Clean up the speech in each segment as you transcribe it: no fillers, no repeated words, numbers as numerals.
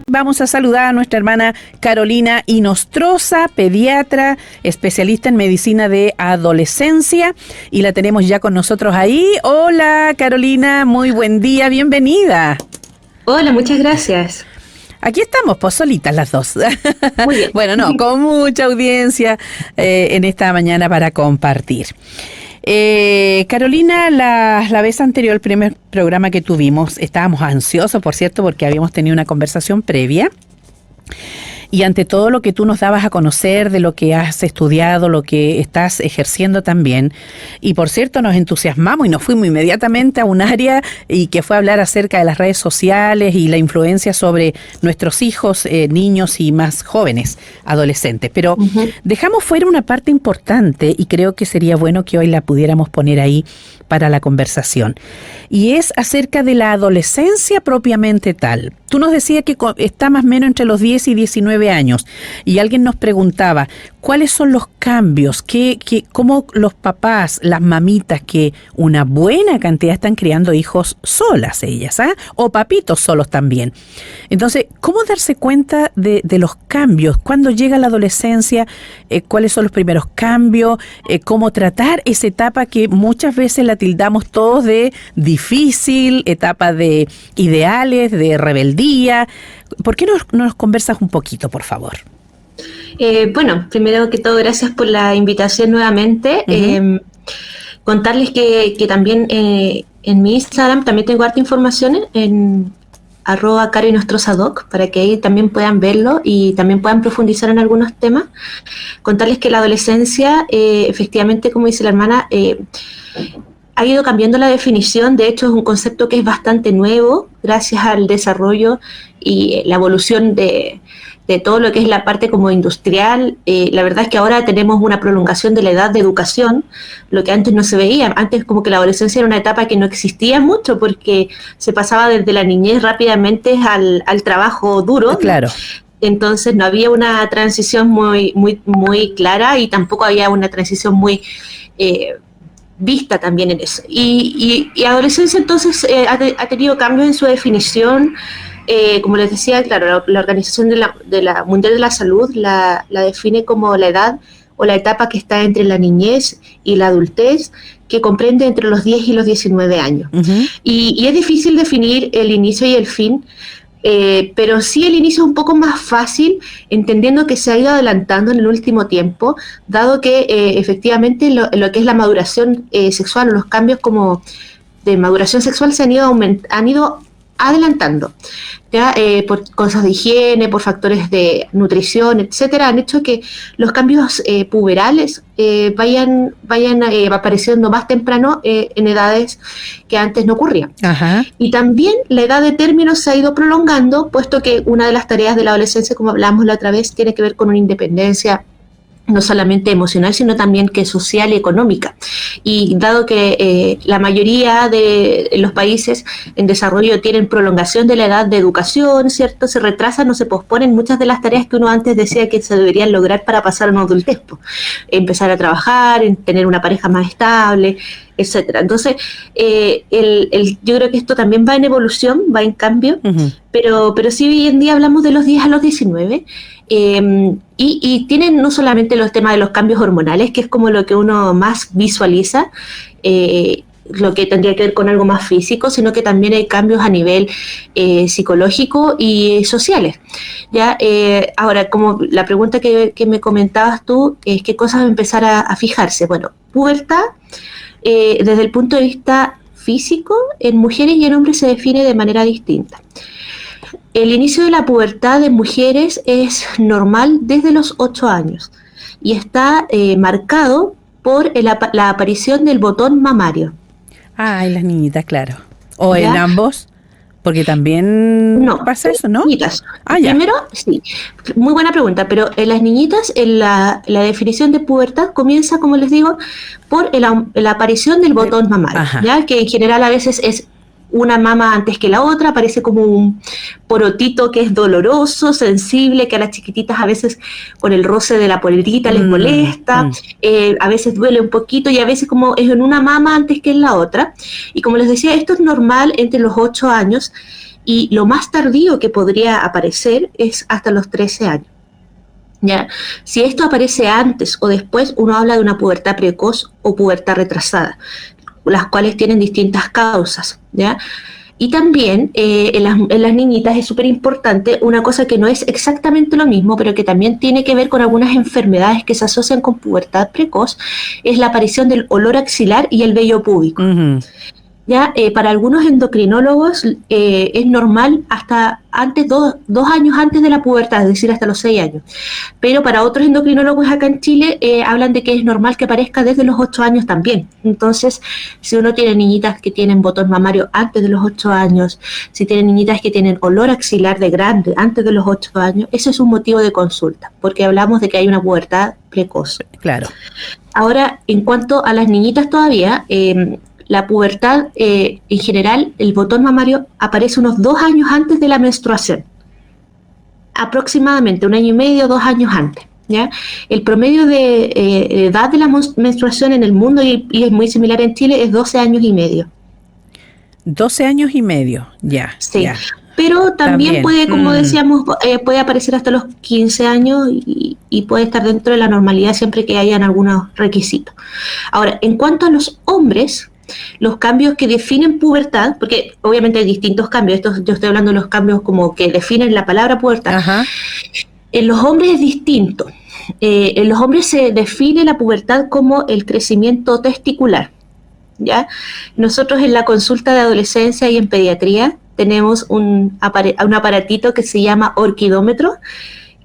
Vamos a saludar a nuestra hermana Carolina Inostroza, pediatra, especialista en medicina de adolescencia, y la tenemos ya con nosotros ahí. Hola Carolina, muy buen día, bienvenida. Hola, muchas gracias. Aquí estamos, pues solitas las dos. Muy bien. Bueno, no, con mucha audiencia en esta mañana para compartir. Carolina, la vez anterior, el primer programa que tuvimos, estábamos ansiosos, por cierto, porque habíamos tenido una conversación previa. Y ante todo lo que tú nos dabas a conocer de lo que has estudiado, lo que estás ejerciendo también, y por cierto nos entusiasmamos y nos fuimos inmediatamente a un área y que fue hablar acerca de las redes sociales y la influencia sobre nuestros hijos, niños y más jóvenes, adolescentes. Pero dejamos fuera una parte importante y creo que sería bueno que hoy la pudiéramos poner ahí para la conversación. Y es acerca de la adolescencia propiamente tal. Tú nos decías que está más o menos entre los 10 y 19 años y alguien nos preguntaba cuáles son los cambios, cómo los papás, las mamitas, que una buena cantidad están criando hijos solas ellas, o papitos solos también. Entonces, ¿cómo darse cuenta de los cambios? ¿Cuándo llega la adolescencia? ¿Cuáles son los primeros cambios? ¿Cómo tratar esa etapa que muchas veces la tildamos todos de difícil, etapa de ideales, de rebeldía? ¿Por qué no nos conversas un poquito, por favor? Bueno, primero que todo, gracias por la invitación nuevamente. Contarles que también en mi Instagram también tengo harta información en @CaroInostrozaDoc, para que ahí también puedan verlo y también puedan profundizar en algunos temas. Contarles que la adolescencia, efectivamente, como dice la hermana, ha ido cambiando la definición. De hecho, es un concepto que es bastante nuevo gracias al desarrollo y la evolución de todo lo que es la parte como industrial. La verdad es que ahora tenemos una prolongación de la edad de educación, lo que antes no se veía. Antes como que la adolescencia era una etapa que no existía mucho porque se pasaba desde la niñez rápidamente al trabajo duro. Claro. Entonces no había una transición muy clara y tampoco había una transición muy vista también en eso. Y adolescencia entonces ha tenido cambios en su definición. Como les decía, claro, la Organización de la Mundial de la Salud la define como la edad o la etapa que está entre la niñez y la adultez, que comprende entre los 10 y los 19 años. Y es difícil definir el inicio y el fin, pero sí el inicio es un poco más fácil, entendiendo que se ha ido adelantando en el último tiempo, dado que efectivamente lo que es la maduración sexual o los cambios como de maduración sexual se han ido adelantando, ¿ya? Por cosas de higiene, por factores de nutrición, etcétera, han hecho que los cambios puberales vayan apareciendo más temprano en edades que antes no ocurrían. Y también la edad de término se ha ido prolongando, puesto que una de las tareas de la adolescencia, como hablamos la otra vez, tiene que ver con una independencia no solamente emocional, sino también que social y económica. Y dado que la mayoría de los países en desarrollo tienen prolongación de la edad de educación, ¿cierto? Se retrasan o se posponen muchas de las tareas que uno antes decía que se deberían lograr para pasar a una adultez. Empezar a trabajar, tener una pareja más estable, etcétera. Entonces, yo creo que esto también va en evolución, va en cambio, pero sí hoy en día hablamos de los 10 a los 19, y tienen no solamente los temas de los cambios hormonales, que es como lo que uno más visualiza, lo que tendría que ver con algo más físico, sino que también hay cambios a nivel psicológico y sociales. ¿Ya? Ahora, como la pregunta que me comentabas tú, es qué cosas empezar a fijarse. Bueno, pubertad, desde el punto de vista físico, en mujeres y en hombres se define de manera distinta. El inicio de la pubertad en mujeres es normal desde los 8 años y está marcado por la aparición del botón mamario. En las niñitas, claro. ¿O ¿Ya? en ambos? Porque también pasa eso, ¿no? Niñitas. Ya. Primero, sí, muy buena pregunta, pero en las niñitas, en la definición de pubertad comienza, como les digo, por la aparición del botón mamario, ¿ya? Que en general a veces es una mama antes que la otra, aparece como un porotito que es doloroso, sensible, que a las chiquititas a veces con el roce de la polerita les molesta, a veces duele un poquito y a veces como es en una mama antes que en la otra. Y como les decía, esto es normal entre los 8 años y lo más tardío que podría aparecer es hasta los 13 años. ¿Ya? Si esto aparece antes o después, uno habla de una pubertad precoz o pubertad retrasada, las cuales tienen distintas causas, ¿ya? Y también en las niñitas es súper importante una cosa que no es exactamente lo mismo, pero que también tiene que ver con algunas enfermedades que se asocian con pubertad precoz, es la aparición del olor axilar y el vello púbico. Ya para algunos endocrinólogos es normal hasta antes, dos años antes de la pubertad, es decir, hasta los 6 años. Pero para otros endocrinólogos acá en Chile hablan de que es normal que aparezca desde los 8 años también. Entonces, si uno tiene niñitas que tienen botón mamario antes de los 8 años, si tiene niñitas que tienen olor axilar de grande antes de los 8 años, eso es un motivo de consulta, porque hablamos de que hay una pubertad precoz. Claro. Ahora, en cuanto a las niñitas todavía, la pubertad, en general, el botón mamario aparece unos 2 años antes de la menstruación. Aproximadamente 1 año y medio, 2 años antes. ¿Ya? El promedio de edad de la menstruación en el mundo, y es muy similar en Chile, es 12 años y medio. 12 años y medio, ya. Sí. Ya. Pero también puede, como decíamos, puede aparecer hasta los 15 años y puede estar dentro de la normalidad siempre que hayan algunos requisitos. Ahora, en cuanto a los hombres, los cambios que definen pubertad, porque obviamente hay distintos cambios, yo estoy hablando de los cambios como que definen la palabra pubertad. Ajá. En los hombres es distinto. En los hombres se define la pubertad como el crecimiento testicular, ¿ya? Nosotros en la consulta de adolescencia y en pediatría tenemos un aparatito que se llama orquidómetro,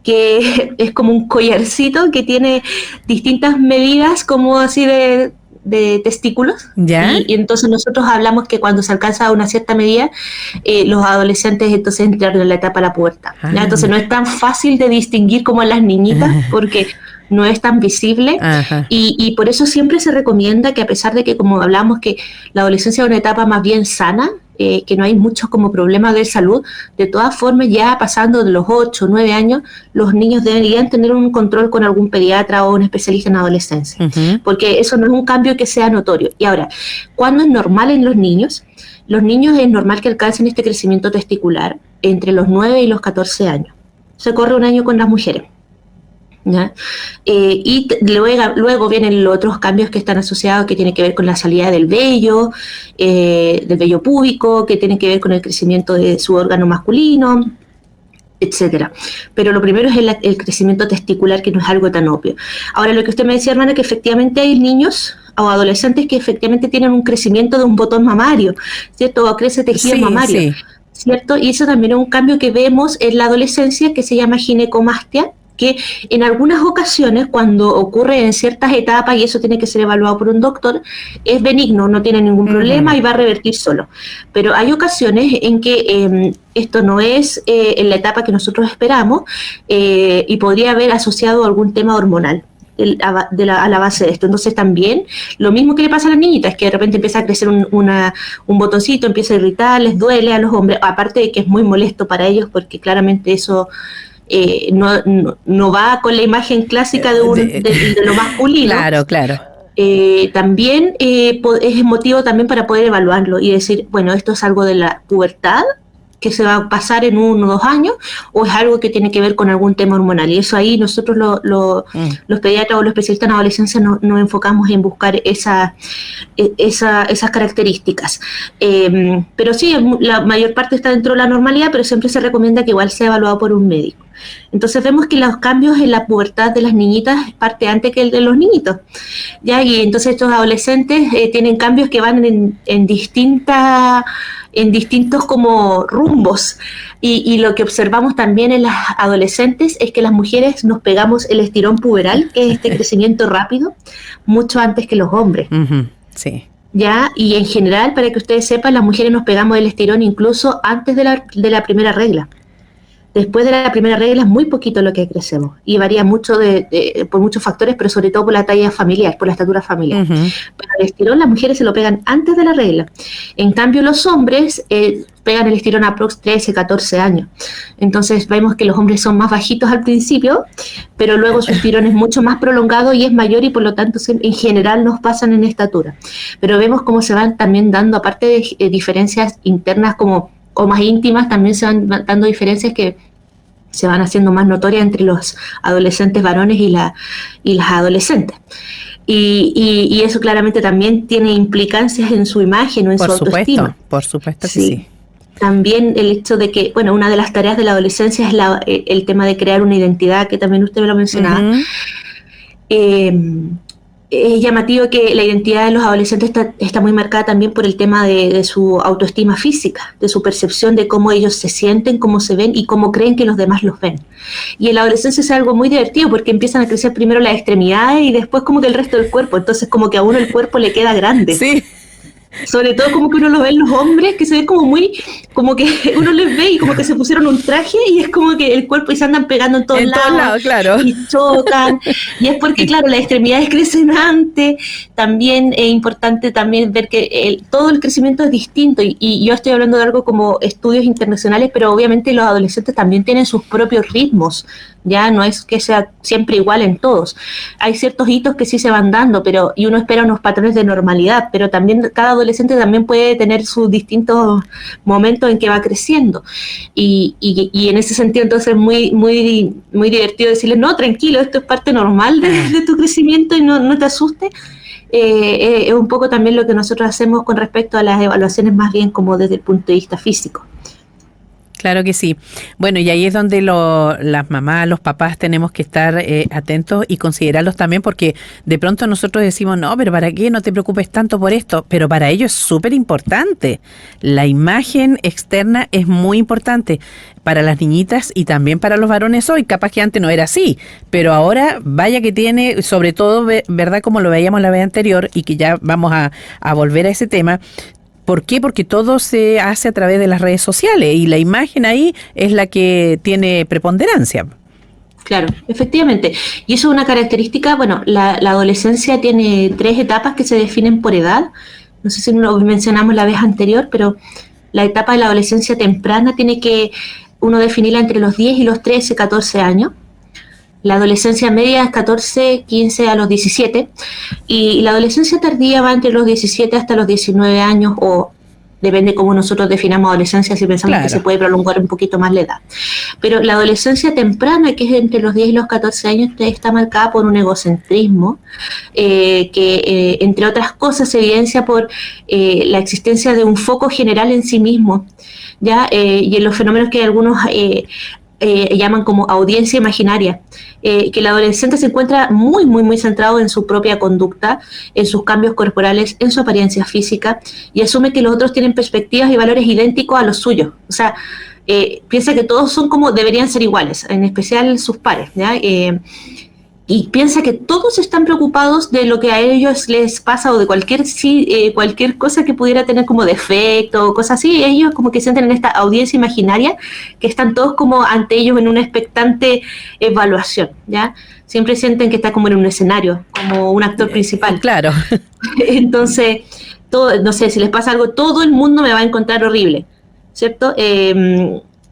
que es como un collarcito que tiene distintas medidas como así de testículos. ¿Ya? Y entonces nosotros hablamos que cuando se alcanza una cierta medida, los adolescentes entonces entran en la etapa de la pubertad. ¿Ya? Entonces no es tan fácil de distinguir como en las niñitas, porque no es tan visible, y por eso siempre se recomienda que, a pesar de que, como hablamos, que la adolescencia es una etapa más bien sana, que no hay muchos como problemas de salud, de todas formas, ya pasando de los 8 o 9 años, los niños deberían tener un control con algún pediatra o un especialista en adolescencia, porque eso no es un cambio que sea notorio. Y ahora, ¿cuándo es normal en los niños? Los niños es normal que alcancen este crecimiento testicular entre los 9 y los 14 años. Se corre un año con las mujeres. ¿Ya? Y luego vienen los otros cambios que están asociados, que tienen que ver con la salida del vello púbico, que tienen que ver con el crecimiento de su órgano masculino, etcétera. Pero lo primero es el crecimiento testicular, que no es algo tan obvio. Ahora, lo que usted me decía, hermana, que efectivamente hay niños o adolescentes que efectivamente tienen un crecimiento de un botón mamario, ¿cierto? O crece tejido mamario. Sí. ¿Cierto? Y eso también es un cambio que vemos en la adolescencia, que se llama ginecomastia, que en algunas ocasiones, cuando ocurre en ciertas etapas, y eso tiene que ser evaluado por un doctor, es benigno, no tiene ningún problema y va a revertir solo. Pero hay ocasiones en que esto no es en la etapa que nosotros esperamos, y podría haber asociado algún tema hormonal a la base de esto. Entonces también lo mismo que le pasa a las niñitas, es que de repente empieza a crecer un botoncito, empieza a irritar, les duele a los hombres, aparte de que es muy molesto para ellos, porque claramente eso no va con la imagen clásica de lo masculino. Claro, claro. También es motivo también para poder evaluarlo y decir, bueno, esto es algo de la pubertad que se va a pasar en 1 o 2 años, o es algo que tiene que ver con algún tema hormonal. Y eso ahí nosotros los pediatras o los especialistas en adolescencia nos enfocamos en buscar esas características. Pero sí, la mayor parte está dentro de la normalidad, pero siempre se recomienda que igual sea evaluado por un médico. Entonces vemos que los cambios en la pubertad de las niñitas parte antes que el de los niñitos, ¿ya? Y entonces estos adolescentes tienen cambios que van en distintos como rumbos, y lo que observamos también en las adolescentes es que las mujeres nos pegamos el estirón puberal, que es este crecimiento rápido, mucho antes que los hombres. Sí. ¿Ya? Y en general, para que ustedes sepan, las mujeres nos pegamos el estirón incluso antes de la primera regla. Después de la primera regla es muy poquito lo que crecemos y varía mucho por muchos factores, pero sobre todo por la talla familiar, por la estatura familiar. Ujú. Pero el estirón las mujeres se lo pegan antes de la regla. En cambio los hombres pegan el estirón a aprox 13, 14 años. Entonces vemos que los hombres son más bajitos al principio, pero luego su estirón es mucho más prolongado y es mayor y por lo tanto en general nos pasan en estatura. Pero vemos cómo se van también dando, aparte de diferencias internas como o más íntimas, también se van dando diferencias que se van haciendo más notorias entre los adolescentes varones y las adolescentes. Y eso claramente también tiene implicancias en su imagen o en su autoestima. Por supuesto que Sí. sí. También el hecho de que, bueno, una de las tareas de la adolescencia es el tema de crear una identidad, que también usted me lo mencionaba. Uh-huh. Es llamativo que la identidad de los adolescentes está muy marcada también por el tema de su autoestima física, de su percepción de cómo ellos se sienten, cómo se ven y cómo creen que los demás los ven. Y en la adolescencia es algo muy divertido porque empiezan a crecer primero las extremidades y después como que el resto del cuerpo. Entonces como que a uno el cuerpo le queda grande. Sí. Sobre todo como que uno lo ve en los hombres, que se ven como muy, como que uno les ve y como que se pusieron un traje y es como que el cuerpo y se andan pegando en todos lados, claro. Y chocan, y es porque claro, las extremidades crecen antes. También es importante también ver que todo el crecimiento es distinto y yo estoy hablando de algo como estudios internacionales, pero obviamente los adolescentes también tienen sus propios ritmos, ya no es que sea siempre igual en todos. Hay ciertos hitos que sí se van dando, y uno espera unos patrones de normalidad, pero también cada adolescente también puede tener sus distintos momentos en que va creciendo. Y en ese sentido entonces es muy, muy, muy divertido decirles, no, tranquilo, esto es parte normal de tu crecimiento y no te asustes. Es un poco también lo que nosotros hacemos con respecto a las evaluaciones más bien como desde el punto de vista físico. Claro que sí. Bueno, y ahí es donde las mamás, los papás tenemos que estar atentos y considerarlos también, porque de pronto nosotros decimos, no, pero ¿para qué? No te preocupes tanto por esto. Pero para ellos es súper importante. La imagen externa es muy importante para las niñitas y también para los varones hoy. Capaz que antes no era así, pero ahora vaya que tiene, sobre todo, ¿verdad? Como lo veíamos la vez anterior y que ya vamos a volver a ese tema. ¿Por qué? Porque todo se hace a través de las redes sociales y la imagen ahí es la que tiene preponderancia. Claro, efectivamente. Y eso es una característica, bueno, la adolescencia tiene 3 etapas que se definen por edad. No sé si lo mencionamos la vez anterior, pero la etapa de la adolescencia temprana tiene que uno definirla entre los 10 y los 13, 14 años. La adolescencia media es 14, 15 a los 17 y la adolescencia tardía va entre los 17 hasta los 19 años o depende cómo nosotros definamos adolescencia, si pensamos que se puede prolongar un poquito más la edad. Pero la adolescencia temprana, que es entre los 10 y los 14 años, está marcada por un egocentrismo que, entre otras cosas, se evidencia por la existencia de un foco general en sí mismo, ¿ya? Y en los fenómenos que algunos llaman como audiencia imaginaria, que el adolescente se encuentra muy, muy, muy centrado en su propia conducta, en sus cambios corporales, en su apariencia física, y asume que los otros tienen perspectivas y valores idénticos a los suyos. O sea, piensa que todos son como deberían ser iguales, en especial sus pares, ¿ya? Y piensa que todos están preocupados de lo que a ellos les pasa o de cualquier cosa que pudiera tener como defecto o cosas así. Ellos como que sienten en esta audiencia imaginaria que están todos como ante ellos en una expectante evaluación, ¿ya? Siempre sienten que está como en un escenario, como un actor principal. Claro. Entonces, no sé, si les pasa algo, todo el mundo me va a encontrar horrible, ¿cierto?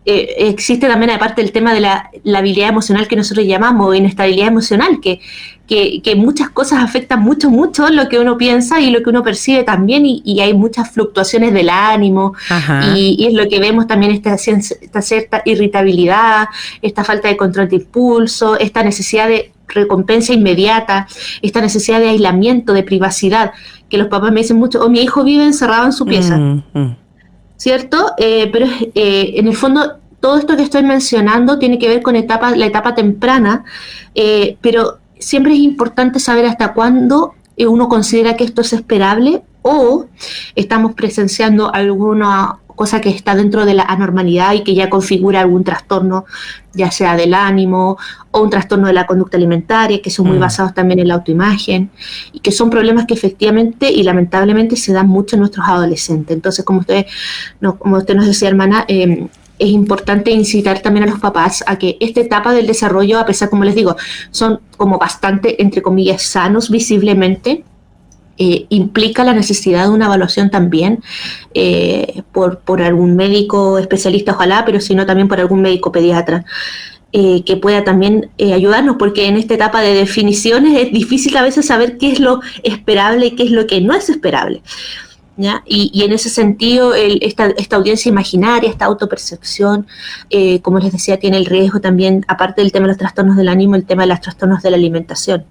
Existe también aparte el tema de la habilidad emocional que nosotros llamamos inestabilidad emocional, que muchas cosas afectan mucho lo que uno piensa y lo que uno percibe también y hay muchas fluctuaciones del ánimo y es lo que vemos también esta cierta irritabilidad, esta falta de control de impulso, esta necesidad de recompensa inmediata, esta necesidad de aislamiento, de privacidad, que los papás me dicen mucho, mi hijo vive encerrado en su pieza. ¿Cierto? Pero en el fondo todo esto que estoy mencionando tiene que ver con la etapa temprana, pero siempre es importante saber hasta cuándo uno considera que esto es esperable o estamos presenciando alguna cosa que está dentro de la anormalidad y que ya configura algún trastorno, ya sea del ánimo o un trastorno de la conducta alimentaria, que son muy basados también en la autoimagen y que son problemas que efectivamente y lamentablemente se dan mucho en nuestros adolescentes. Entonces, como usted nos decía, hermana, es importante incitar también a los papás a que esta etapa del desarrollo, a pesar, como les digo, son como bastante, entre comillas, sanos visiblemente, implica la necesidad de una evaluación también por algún médico especialista, ojalá, pero si no también por algún médico pediatra. Que pueda también ayudarnos, porque en esta etapa de definiciones es difícil a veces saber qué es lo esperable y qué es lo que no es esperable. ¿Ya? Y en ese sentido, esta audiencia imaginaria, esta autopercepción, como les decía, tiene el riesgo también, aparte del tema de los trastornos del ánimo, el tema de los trastornos de la alimentación.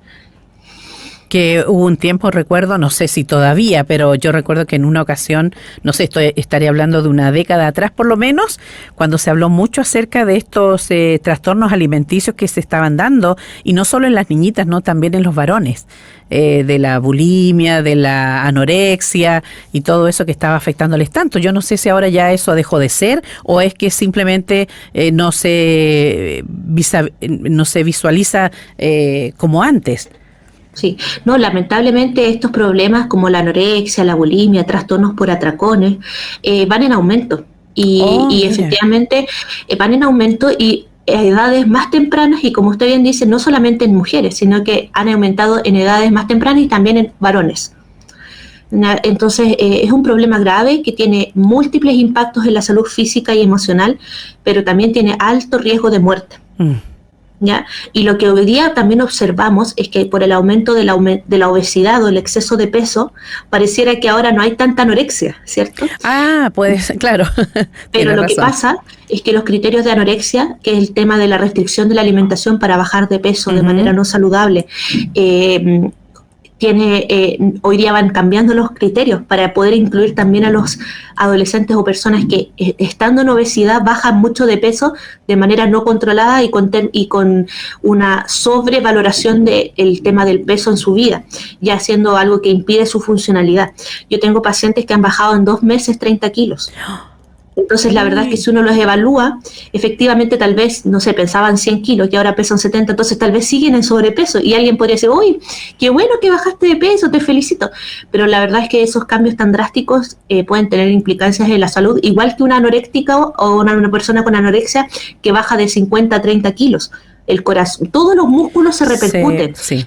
Que hubo un tiempo, recuerdo, no sé si todavía, pero yo recuerdo que en una ocasión, no sé, estaré hablando de una década atrás por lo menos, cuando se habló mucho acerca de estos trastornos alimenticios que se estaban dando, y no solo en las niñitas, no, también en los varones, de la bulimia, de la anorexia y todo eso que estaba afectándoles tanto. Yo no sé si ahora ya eso dejó de ser o es que simplemente no se visualiza como antes. Sí, no, lamentablemente estos problemas como la anorexia, la bulimia, trastornos por atracones, van en aumento y efectivamente van en aumento y a edades más tempranas y como usted bien dice, no solamente en mujeres, sino que han aumentado en edades más tempranas y también en varones. Entonces es un problema grave que tiene múltiples impactos en la salud física y emocional, pero también tiene alto riesgo de muerte. ¿Ya? Y lo que hoy día también observamos es que por el aumento de la obesidad o el exceso de peso, pareciera que ahora no hay tanta anorexia, ¿cierto? Ah, pues claro. Pero lo que pasa es que los criterios de anorexia, que es el tema de la restricción de la alimentación para bajar de peso de manera no saludable, hoy día van cambiando los criterios para poder incluir también a los adolescentes o personas que estando en obesidad bajan mucho de peso de manera no controlada y con una sobrevaloración del tema del peso en su vida, ya siendo algo que impide su funcionalidad. Yo tengo pacientes que han bajado en 2 meses 30 kilos. Entonces, la verdad es que si uno los evalúa, efectivamente tal vez, no sé, pensaban 100 kilos y ahora pesan 70, entonces tal vez siguen en sobrepeso y alguien podría decir, uy, qué bueno que bajaste de peso, te felicito. Pero la verdad es que esos cambios tan drásticos pueden tener implicancias en la salud, igual que una anoréctica o una persona con anorexia que baja de 50 a 30 kilos. El corazón, todos los músculos se repercuten. Sí.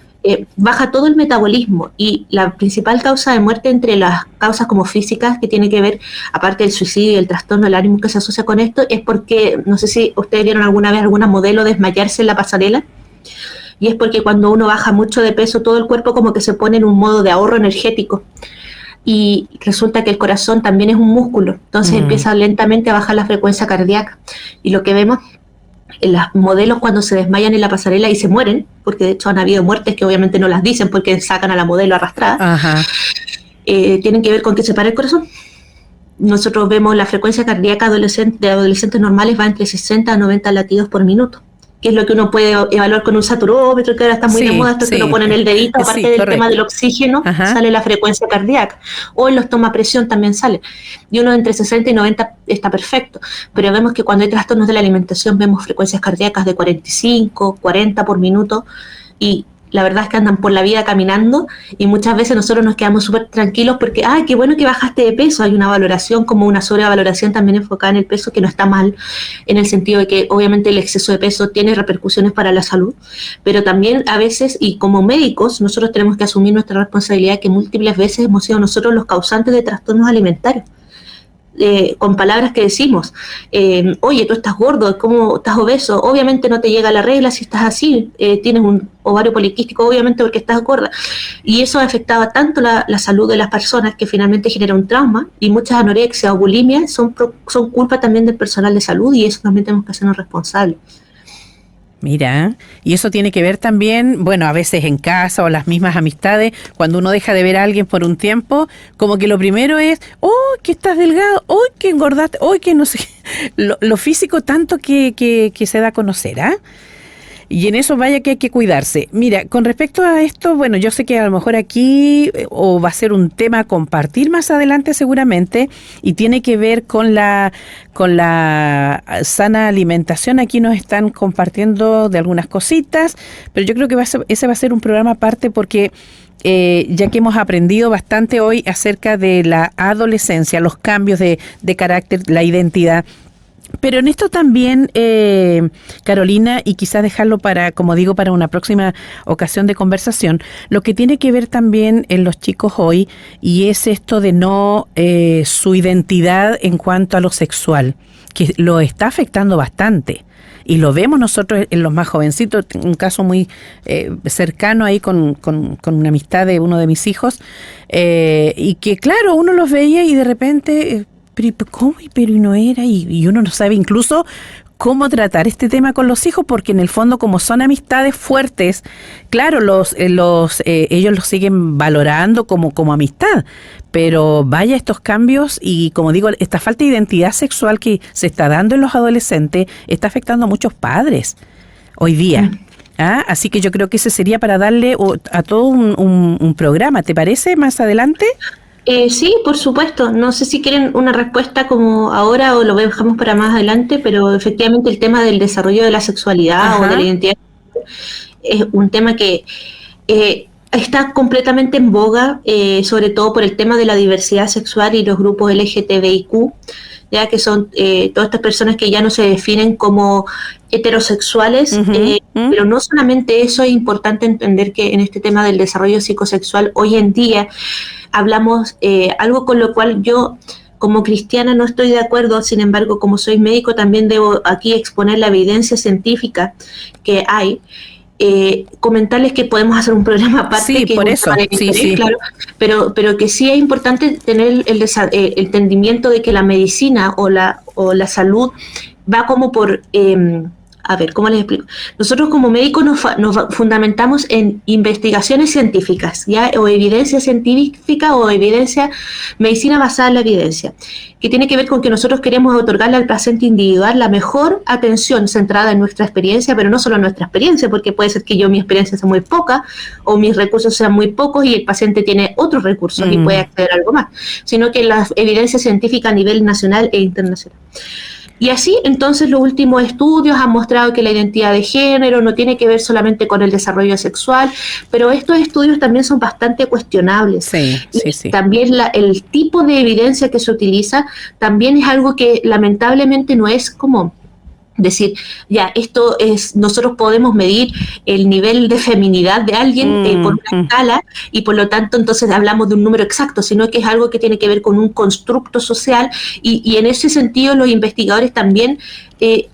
Baja todo el metabolismo y la principal causa de muerte entre las causas como físicas que tiene que ver, aparte del suicidio y el trastorno del ánimo que se asocia con esto, es porque, no sé si ustedes vieron alguna vez alguna modelo desmayarse en la pasarela, y es porque cuando uno baja mucho de peso todo el cuerpo como que se pone en un modo de ahorro energético y resulta que el corazón también es un músculo, entonces empieza lentamente a bajar la frecuencia cardíaca y lo que vemos en los modelos cuando se desmayan en la pasarela y se mueren, porque de hecho han habido muertes que obviamente no las dicen porque sacan a la modelo arrastrada, tienen que ver con que se para el corazón. Nosotros vemos la frecuencia cardíaca de adolescentes normales va entre 60 a 90 latidos por minuto, que es lo que uno puede evaluar con un saturómetro, que ahora está muy de moda, esto que lo ponen el dedito, aparte del tema del oxígeno, sale la frecuencia cardíaca, o en los tomapresión también sale, y uno entre 60 y 90 está perfecto, pero vemos que cuando hay trastornos de la alimentación vemos frecuencias cardíacas de 45, 40 por minuto, y la verdad es que andan por la vida caminando y muchas veces nosotros nos quedamos súper tranquilos porque, ¡ay, qué bueno que bajaste de peso! Hay una valoración como una sobrevaloración también enfocada en el peso que no está mal, en el sentido de que obviamente el exceso de peso tiene repercusiones para la salud, pero también a veces, y como médicos, nosotros tenemos que asumir nuestra responsabilidad que múltiples veces hemos sido nosotros los causantes de trastornos alimentarios. Con palabras que decimos, oye, tú estás gordo, ¿cómo estás obeso? Obviamente no te llega la regla si estás así, tienes un ovario poliquístico, obviamente porque estás gorda. Y eso afectaba tanto la salud de las personas que finalmente genera un trauma, y muchas anorexia o bulimia son culpa también del personal de salud, y eso también tenemos que hacernos responsables. Mira, y eso tiene que ver también, bueno, a veces en casa o las mismas amistades, cuando uno deja de ver a alguien por un tiempo, como que lo primero es, oh, que estás delgado, oh, que engordaste, oh, que no sé, lo físico tanto que se da a conocer, ¿ah? Y en eso vaya que hay que cuidarse. Mira, con respecto a esto, bueno, yo sé que a lo mejor aquí o va a ser un tema a compartir más adelante seguramente, y tiene que ver con la sana alimentación. Aquí nos están compartiendo de algunas cositas, pero yo creo que ese va a ser un programa aparte porque ya que hemos aprendido bastante hoy acerca de la adolescencia, los cambios de carácter, la identidad. Pero en esto también, Carolina, y quizás dejarlo para, como digo, para una próxima ocasión de conversación, lo que tiene que ver también en los chicos hoy, y es esto de no su identidad en cuanto a lo sexual, que lo está afectando bastante. Y lo vemos nosotros en los más jovencitos, un caso muy cercano ahí con una amistad de uno de mis hijos, y que claro, uno los veía y de repente... Pero ¿cómo? Pero no era, y uno no sabe incluso cómo tratar este tema con los hijos, porque en el fondo, como son amistades fuertes, claro, ellos los siguen valorando como amistad, pero vaya estos cambios y, como digo, esta falta de identidad sexual que se está dando en los adolescentes está afectando a muchos padres hoy día. Así que yo creo que ese sería para darle a todo un programa, ¿te parece? Más adelante. Sí, por supuesto. No sé si quieren una respuesta como ahora o lo dejamos para más adelante, pero efectivamente el tema del desarrollo de la sexualidad o de la identidad es un tema que está completamente en boga, sobre todo por el tema de la diversidad sexual y los grupos LGTBIQ, ya que son todas estas personas que ya no se definen como heterosexuales, pero no solamente eso, es importante entender que en este tema del desarrollo psicosexual hoy en día hablamos algo con lo cual yo como cristiana no estoy de acuerdo, sin embargo, como soy médico también debo aquí exponer la evidencia científica que hay. Comentarles que podemos hacer un programa aparte, sí, que por eso, sí. Claro, pero que sí es importante tener el entendimiento de que la medicina o la salud va como por... a ver, ¿cómo les explico? Nosotros como médicos nos fundamentamos en investigaciones científicas, ¿ya? O evidencia científica o medicina basada en la evidencia, que tiene que ver con que nosotros queremos otorgarle al paciente individual la mejor atención centrada en nuestra experiencia, pero no solo en nuestra experiencia, porque puede ser que mi experiencia sea muy poca o mis recursos sean muy pocos y el paciente tiene otros recursos y puede acceder a algo más, sino que la evidencia científica a nivel nacional e internacional. Y así, entonces, los últimos estudios han mostrado que la identidad de género no tiene que ver solamente con el desarrollo sexual, pero estos estudios también son bastante cuestionables. Sí. También el tipo de evidencia que se utiliza también es algo que lamentablemente no es como... decir, ya, esto es, nosotros podemos medir el nivel de feminidad de alguien por una escala y por lo tanto entonces hablamos de un número exacto, sino que es algo que tiene que ver con un constructo social y en ese sentido los investigadores también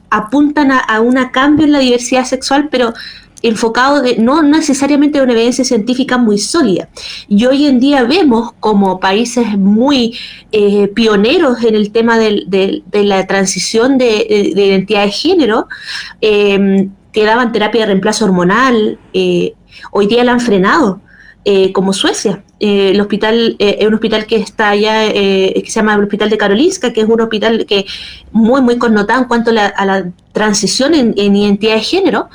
apuntan a un cambio en la diversidad sexual, pero enfocado no necesariamente de una evidencia científica muy sólida. Y hoy en día vemos como países muy pioneros en el tema de la transición de identidad de género, que daban terapia de reemplazo hormonal, hoy día la han frenado, como Suecia. El hospital es un hospital que está allá, que se llama el Hospital de Karolinska, que es un hospital que muy, muy connotado en cuanto a la transición en identidad de género,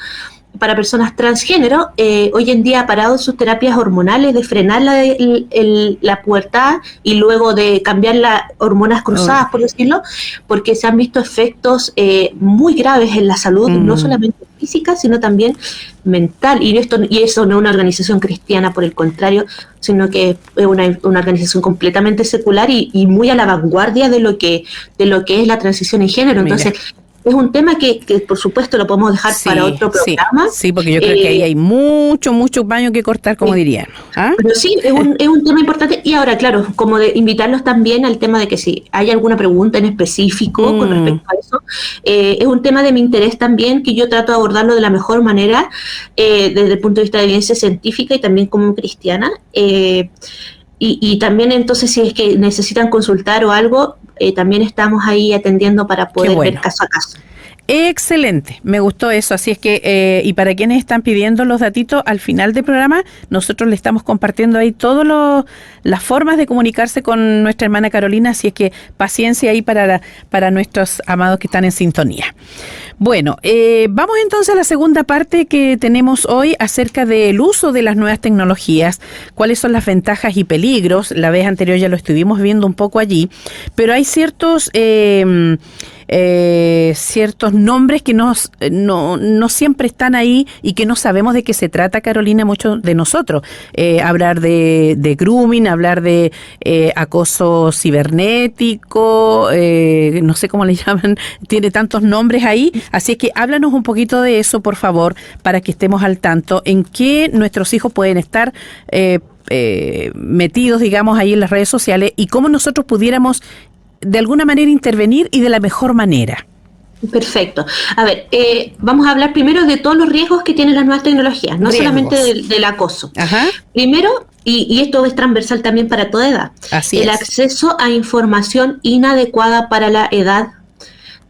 para personas transgénero, hoy en día ha parado sus terapias hormonales de frenar la pubertad y luego de cambiar las hormonas cruzadas, por decirlo, porque se han visto efectos muy graves en la salud, no solamente física, sino también mental. Y eso no es una organización cristiana, por el contrario, sino que es una organización completamente secular y muy a la vanguardia de lo que es la transición en género. Entonces, es un tema que por supuesto lo podemos dejar para otro programa. Sí, porque yo creo que ahí hay mucho paño que cortar, como dirían. Pero sí, es un tema importante. Y ahora, claro, como de invitarlos también al tema de que si hay alguna pregunta en específico con respecto a eso, es un tema de mi interés también, que yo trato de abordarlo de la mejor manera, desde el punto de vista de evidencia científica y también como cristiana. Y también entonces si es que necesitan consultar o algo, también estamos ahí atendiendo para poder ver caso a caso. Excelente, me gustó eso, así es que, y para quienes están pidiendo los datitos al final del programa, nosotros le estamos compartiendo ahí todas las formas de comunicarse con nuestra hermana Carolina, así es que paciencia ahí para nuestros amados que están en sintonía. Bueno, vamos entonces a la segunda parte que tenemos hoy acerca del uso de las nuevas tecnologías, cuáles son las ventajas y peligros. La vez anterior ya lo estuvimos viendo un poco allí, pero hay ciertos ciertos nombres que no siempre están ahí y que no sabemos de qué se trata, Carolina, muchos de nosotros. Hablar de grooming, hablar de acoso cibernético, no sé cómo le llaman, tiene tantos nombres ahí, así es que háblanos un poquito de eso, por favor, para que estemos al tanto en qué nuestros hijos pueden estar metidos, digamos, ahí en las redes sociales y cómo nosotros pudiéramos de alguna manera intervenir y de la mejor manera. Perfecto. A ver, vamos a hablar primero de todos los riesgos que tienen las nuevas tecnologías, no solamente del acoso. Ajá. Primero, y esto es transversal también para toda edad, el acceso a información inadecuada para la edad.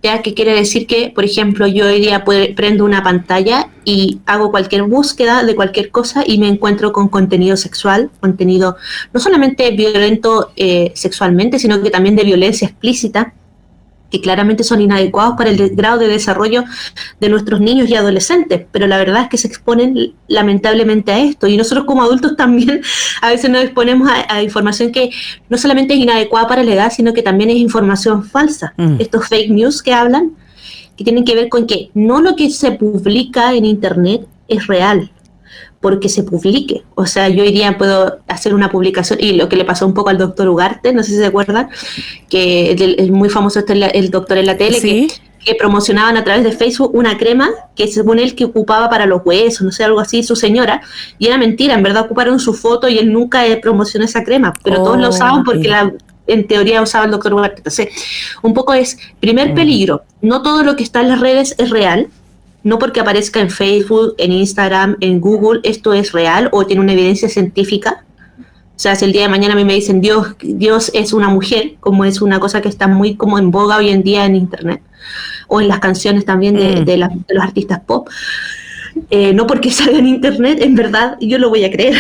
Ya que quiere decir que, por ejemplo, yo hoy día prendo una pantalla y hago cualquier búsqueda de cualquier cosa y me encuentro con contenido sexual, contenido no solamente violento sexualmente, sino que también de violencia explícita, que claramente son inadecuados para el grado de desarrollo de nuestros niños y adolescentes, pero la verdad es que se exponen lamentablemente a esto, y nosotros como adultos también a veces nos exponemos a información que no solamente es inadecuada para la edad, sino que también es información falsa. Estos fake news que hablan, que tienen que ver con que no lo que se publica en internet es real, porque se publique. O sea, yo hoy día puedo hacer una publicación, y lo que le pasó un poco al doctor Ugarte, no sé si se acuerdan, que es muy famoso el doctor en la tele, ¿sí? que promocionaban a través de Facebook una crema que según él que ocupaba para los huesos, no sé, algo así, su señora, y era mentira, en verdad ocuparon su foto y él nunca promocionó esa crema, pero todos la usaban porque en teoría usaba el doctor Ugarte. Entonces, un poco es, primer peligro, no todo lo que está en las redes es real. No porque aparezca en Facebook, en Instagram, en Google, esto es real o tiene una evidencia científica. O sea, si el día de mañana a mí me dicen Dios es una mujer, como es una cosa que está muy como en boga hoy en día en Internet, o en las canciones también de los artistas pop, no porque salga en Internet, en verdad yo lo voy a creer.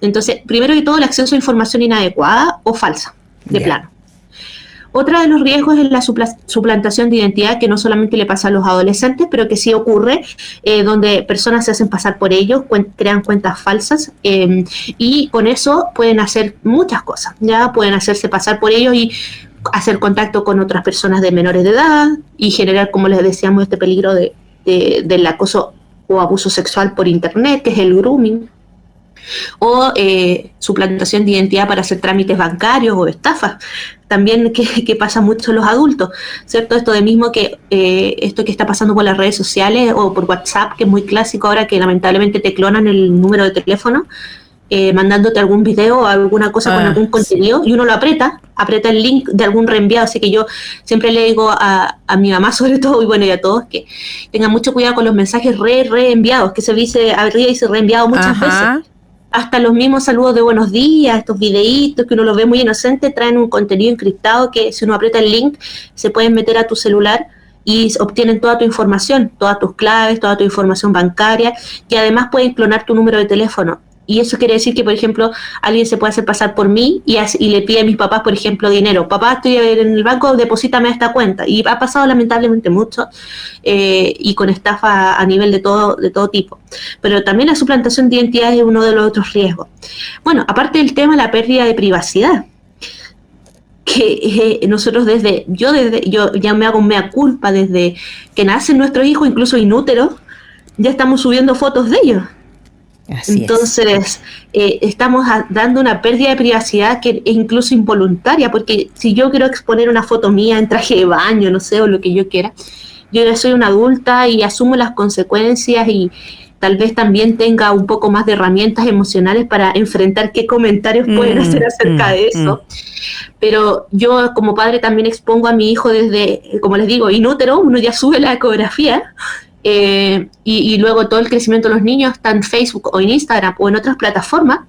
Entonces, primero que todo, el acceso a información inadecuada o falsa, de plano. Otra de los riesgos es la suplantación de identidad, que no solamente le pasa a los adolescentes, pero que sí ocurre, donde personas se hacen pasar por ellos, crean cuentas falsas, y con eso pueden hacer muchas cosas. Ya pueden hacerse pasar por ellos y hacer contacto con otras personas de menores de edad y generar, como les decíamos, este peligro del acoso o abuso sexual por internet, que es el grooming, o suplantación de identidad para hacer trámites bancarios o estafas, también que pasa mucho en los adultos, ¿cierto? Esto de mismo que esto que está pasando por las redes sociales o por WhatsApp, que es muy clásico ahora, que lamentablemente te clonan el número de teléfono, mandándote algún video o alguna cosa con algún contenido, y uno lo aprieta el link de algún reenviado. Así que yo siempre le digo a mi mamá sobre todo, y bueno, y a todos, que tengan mucho cuidado con los mensajes reenviados, que se dice arriba y se reenviado muchas veces. Hasta los mismos saludos de buenos días, estos videitos que uno los ve muy inocentes, traen un contenido encriptado que si uno aprieta el link se pueden meter a tu celular y obtienen toda tu información, todas tus claves, toda tu información bancaria, y además pueden clonar tu número de teléfono. Y eso quiere decir que, por ejemplo, alguien se puede hacer pasar por mí y le pide a mis papás, por ejemplo, dinero. Papá, estoy en el banco, deposítame a esta cuenta. Y ha pasado lamentablemente mucho, y con estafa a nivel de todo tipo. Pero también la suplantación de identidad es uno de los otros riesgos. Bueno, aparte del tema, la pérdida de privacidad. Que nosotros yo ya me hago mea culpa desde que nacen nuestros hijos, incluso inúteros, ya estamos subiendo fotos de ellos. Entonces, estamos dando una pérdida de privacidad que es incluso involuntaria, porque si yo quiero exponer una foto mía en traje de baño, no sé, o lo que yo quiera, yo ya soy una adulta y asumo las consecuencias, y tal vez también tenga un poco más de herramientas emocionales para enfrentar qué comentarios pueden hacer acerca de eso. Pero yo como padre también expongo a mi hijo desde, como les digo, inútero, uno ya sube la ecografía, y luego todo el crecimiento de los niños está en Facebook o en Instagram o en otras plataformas.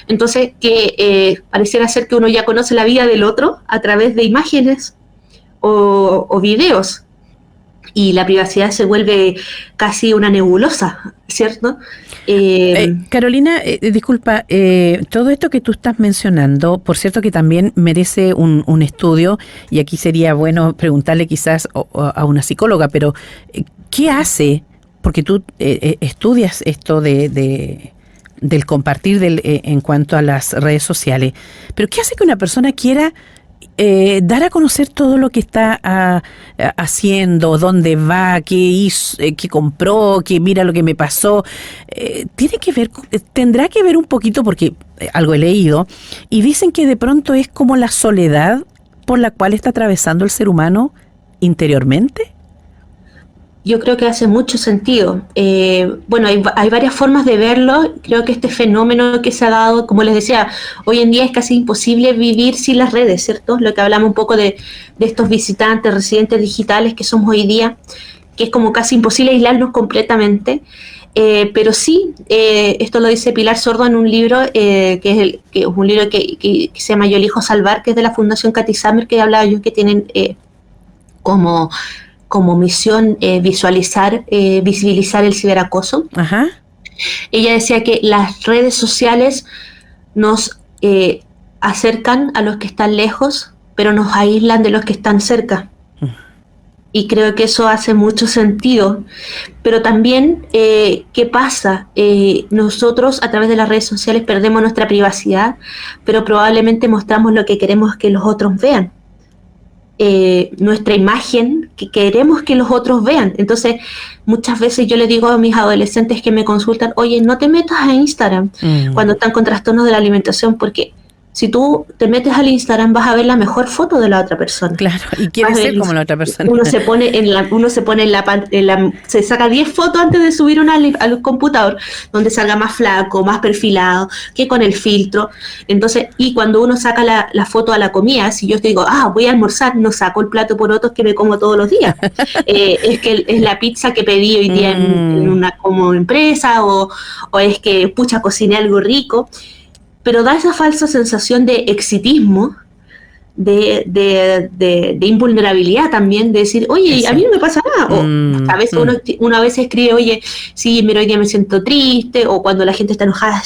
Entonces, que pareciera ser que uno ya conoce la vida del otro a través de imágenes o videos, y la privacidad se vuelve casi una nebulosa, ¿cierto? Carolina, disculpa, todo esto que tú estás mencionando, por cierto que también merece un estudio, y aquí sería bueno preguntarle quizás a una psicóloga, pero ¿qué hace? Porque tú estudias esto del compartir en cuanto a las redes sociales, pero ¿qué hace que una persona quiera dar a conocer todo lo que está haciendo, dónde va, qué hizo, qué compró, qué mira lo que me pasó, tendrá que ver un poquito, porque algo he leído, y dicen que de pronto es como la soledad por la cual está atravesando el ser humano interiormente. Yo creo que hace mucho sentido. Bueno, hay varias formas de verlo. Creo que este fenómeno que se ha dado, como les decía, hoy en día es casi imposible vivir sin las redes, ¿cierto? Lo que hablamos un poco de estos visitantes, residentes digitales que somos hoy día, que es como casi imposible aislarnos completamente. Pero sí, esto lo dice Pilar Sordo en un libro, que es un libro que se llama Yo elijo salvar, que es de la Fundación Cathy Summer, que hablaba yo, que tienen como misión visibilizar el ciberacoso. Ajá. Ella decía que las redes sociales nos acercan a los que están lejos, pero nos aíslan de los que están cerca. Y creo que eso hace mucho sentido. Pero también, ¿qué pasa? Nosotros a través de las redes sociales perdemos nuestra privacidad, pero probablemente mostramos lo que queremos que los otros vean. Nuestra imagen que queremos que los otros vean. Entonces, muchas veces yo le digo a mis adolescentes que me consultan, oye, no te metas a Instagram cuando están con trastornos de la alimentación, porque si tú te metes al Instagram vas a ver la mejor foto de la otra persona. Claro, y quieres ser como la otra persona. Uno se pone se saca 10 fotos antes de subir una al computador, donde salga más flaco, más perfilado, que con el filtro. Entonces, y cuando uno saca la foto a la comida, si yo te digo, voy a almorzar, no saco el plato por otros que me como todos los días. Es que es la pizza que pedí hoy día en una como empresa, o es que, pucha, cociné algo rico. Pero da esa falsa sensación de exitismo, de invulnerabilidad también, de decir, oye, a mí no me pasa nada. O a veces uno a veces escribe, oye, sí, mira, hoy día me siento triste, o cuando la gente está enojada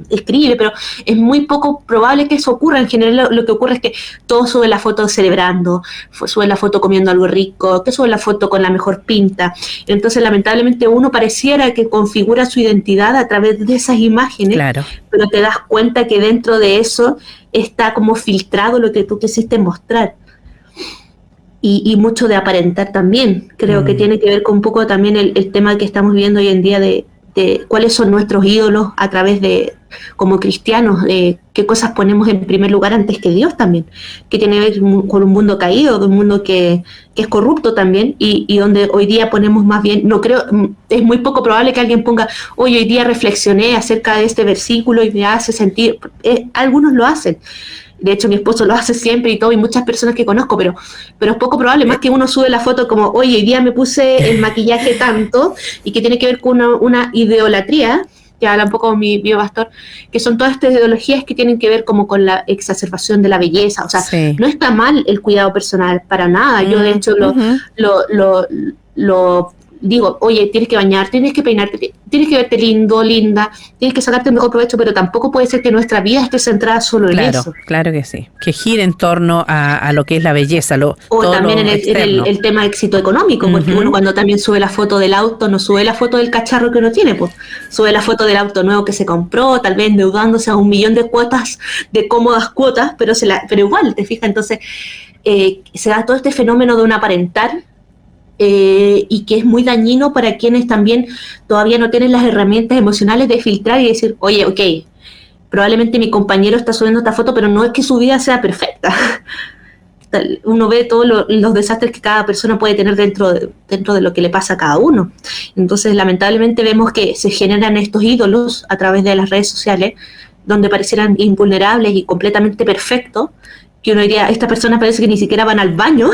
escribe, pero es muy poco probable que eso ocurra. En general lo que ocurre es que todos suben la foto celebrando, suben la foto comiendo algo rico, que suben la foto con la mejor pinta. Entonces, lamentablemente, uno pareciera que configura su identidad a través de esas imágenes, claro, pero te das cuenta que dentro de eso está como filtrado lo que tú quisiste mostrar. Y mucho de aparentar también. Creo que tiene que ver con un poco también el tema que estamos viendo hoy en día de cuáles son nuestros ídolos a través de, como cristianos, qué cosas ponemos en primer lugar antes que Dios también, que tiene que ver con un mundo caído, de un mundo que es corrupto también, y donde hoy día ponemos más bien, no creo, es muy poco probable que alguien ponga, oye, hoy día reflexioné acerca de este versículo y me hace sentir, algunos lo hacen. De hecho, mi esposo lo hace siempre y todo, y muchas personas que conozco, pero es poco probable, más que uno sube la foto como, oye, hoy día me puse el maquillaje tanto, y que tiene que ver con una idolatría, que habla un poco mi biopastor, que son todas estas ideologías que tienen que ver como con la exacerbación de la belleza. O sea, sí, no está mal el cuidado personal, para nada. Yo, de hecho, lo digo, oye, tienes que bañarte, tienes que peinarte, tienes que verte lindo, linda, tienes que sacarte el mejor provecho, pero tampoco puede ser que nuestra vida esté centrada solo en eso. Claro que sí, que gire en torno a lo que es la belleza. O también en el tema de éxito económico, porque uno cuando también sube la foto del auto, no sube la foto del cacharro que uno tiene, pues sube la foto del auto nuevo que se compró, tal vez endeudándose a 1 millón de cuotas, de cómodas cuotas, pero igual, te fijas, entonces se da todo este fenómeno de un aparentar, y que es muy dañino para quienes también todavía no tienen las herramientas emocionales de filtrar y decir, oye, ok, probablemente mi compañero está subiendo esta foto, pero no es que su vida sea perfecta. Uno ve todos los desastres que cada persona puede tener dentro de lo que le pasa a cada uno. Entonces, lamentablemente vemos que se generan estos ídolos a través de las redes sociales, donde parecieran invulnerables y completamente perfectos, que uno diría, estas personas parece que ni siquiera van al baño.